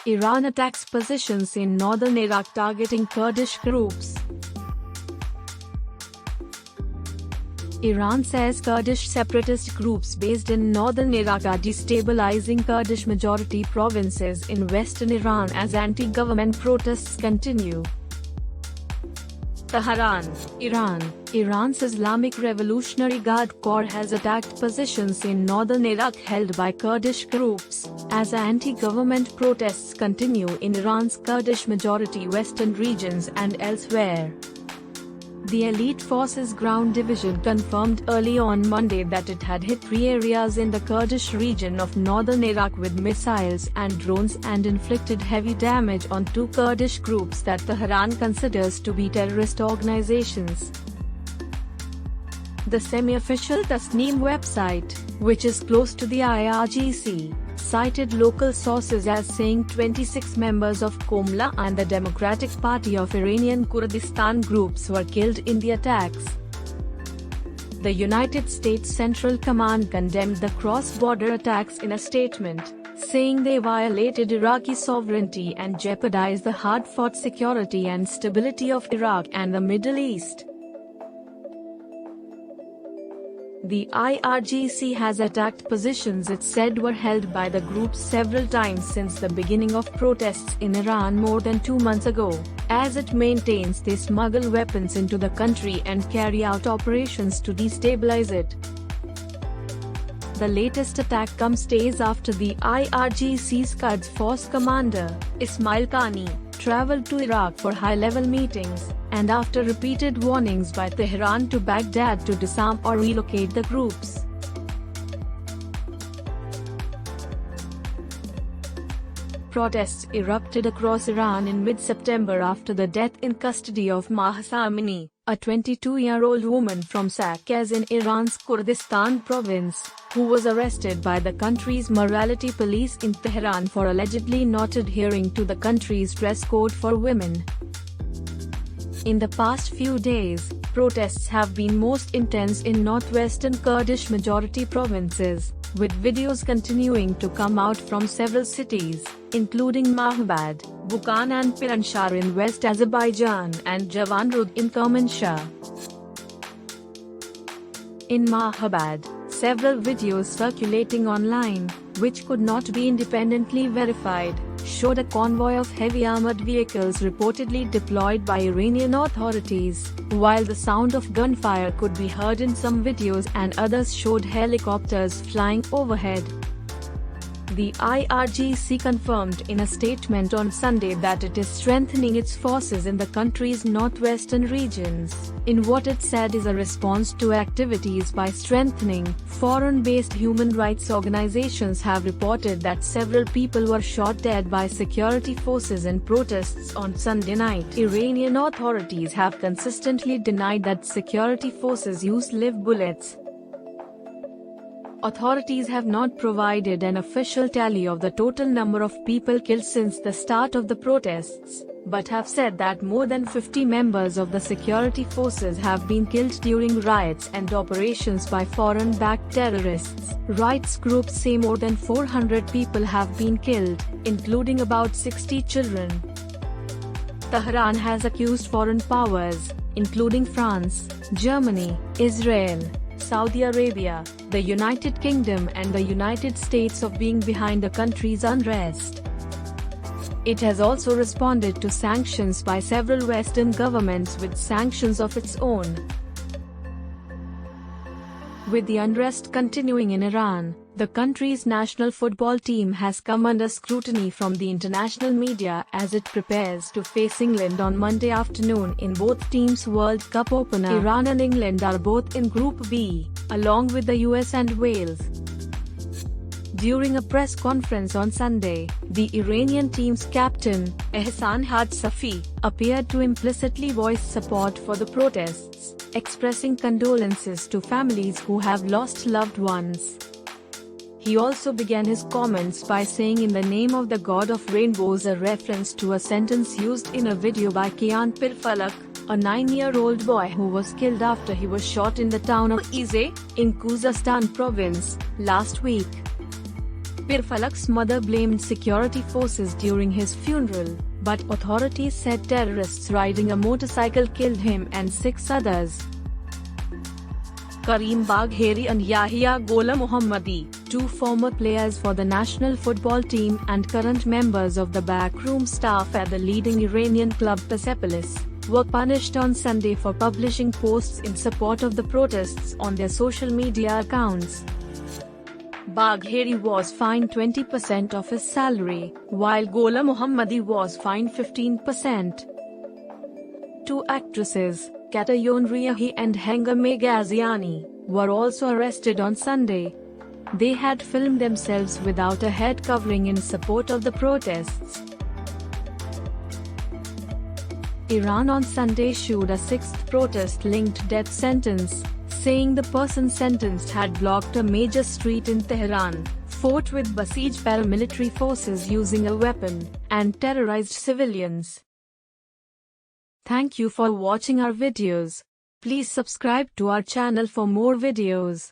Iran attacks positions in northern Iraq targeting Kurdish groups. Iran says Kurdish separatist groups based in northern Iraq are destabilizing Kurdish majority provinces in western Iran as anti-government protests continue. Tehran, Iran. Iran's Islamic Revolutionary Guard Corps has attacked positions in northern Iraq held by Kurdish groups, as anti-government protests continue in Iran's Kurdish majority western regions and elsewhere. The elite forces ground division confirmed early on Monday that it had hit 3 areas in the Kurdish region of northern Iraq with missiles and drones and inflicted heavy damage on 2 Kurdish groups that Tehran considers to be terrorist organizations. The semi-official Tasneem website, which is close to the IRGC, cited local sources as saying 26 members of Komla and the Democratic Party of Iranian Kurdistan groups were killed in the attacks. The United States Central Command condemned the cross-border attacks in a statement, saying they violated Iraqi sovereignty and jeopardized the hard-fought security and stability of Iraq and the Middle East. The IRGC has attacked positions it said were held by the group several times since the beginning of protests in Iran more than 2 months ago, as it maintains they smuggle weapons into the country and carry out operations to destabilize it. The latest attack comes days after the IRGC's Quds Force commander, Ismail Qani, traveled to Iraq for high-level meetings, and after repeated warnings by Tehran to Baghdad to disarm or relocate the groups. Protests erupted across Iran in mid-September after the death in custody of Mahsa Amini, a 22-year-old woman from Saqqez in Iran's Kurdistan province, who was arrested by the country's morality police in Tehran for allegedly not adhering to the country's dress code for women. In the past few days, protests have been most intense in northwestern Kurdish majority provinces, with videos continuing to come out from several cities, including Mahbad, Bukan and Piranshar in West Azerbaijan and Javanrud in Kermanshah. In Mahbad, several videos circulating online, which could not be independently verified, showed a convoy of heavy armored vehicles reportedly deployed by Iranian authorities, while the sound of gunfire could be heard in some videos and others showed helicopters flying overhead. The IRGC confirmed in a statement on Sunday that it is strengthening its forces in the country's northwestern regions, in what it said is a response to activities by strengthening. Foreign-based human rights organizations have reported that several people were shot dead by security forces in protests on Sunday night. Iranian authorities have consistently denied that security forces used live bullets. Authorities have not provided an official tally of the total number of people killed since the start of the protests, but have said that more than 50 members of the security forces have been killed during riots and operations by foreign-backed terrorists. Rights groups say more than 400 people have been killed, including about 60 children. Tehran has accused foreign powers, including France, Germany, Israel, Saudi Arabia, the United Kingdom and the United States of being behind the country's unrest. It has also responded to sanctions by several Western governments with sanctions of its own. With the unrest continuing in Iran, the country's national football team has come under scrutiny from the international media as it prepares to face England on Monday afternoon in both teams' World Cup opener. Iran and England are both in Group B, along with the US and Wales. During a press conference on Sunday, the Iranian team's captain, Ehsan Hadsafi, appeared to implicitly voice support for the protests, expressing condolences to families who have lost loved ones. He also began his comments by saying "in the name of the God of rainbows," a reference to a sentence used in a video by Kian Pirfalak, a 9-year-old boy who was killed after he was shot in the town of Ize, in Khuzestan province, last week. Pirfalak's mother blamed security forces during his funeral, but authorities said terrorists riding a motorcycle killed him and 6 others. Karim Bagheri and Yahya Gholam Mohammadi, 2 former players for the national football team and current members of the backroom staff at the leading Iranian club Persepolis, were punished on Sunday for publishing posts in support of the protests on their social media accounts. Bagheri was fined 20% of his salary, while Gholam Mohammadi was fined 15%. 2 actresses, Katayon Riahi and Hengame Ghaziani, were also arrested on Sunday. They had filmed themselves without a head covering in support of the protests. Iran on Sunday issued a 6th protest-linked death sentence, saying the person sentenced had blocked a major street in Tehran, fought with besieged paramilitary forces using a weapon, and terrorized civilians. Thank you for watching our videos. Please subscribe to our channel for more videos.